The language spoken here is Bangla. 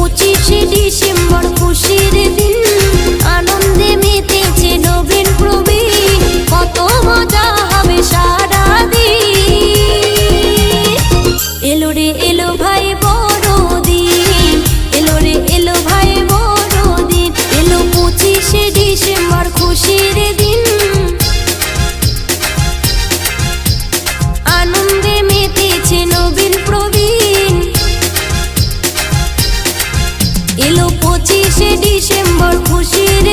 25শে ডিসেম্বর খুশির দিন, আনন্দে মেতেছে নবীন প্রবীণ, কত মজা হবে সারাদিন। এলো রে এলো ভাই বড়দিন, এলো রে এলো ভাই বড়দিন, এলো 25শে ডিসেম্বর খুশির দিন, আনন্দে মেতেছে নবীন প্রবীণ। এলো 25শে ডিসেম্বর খুশির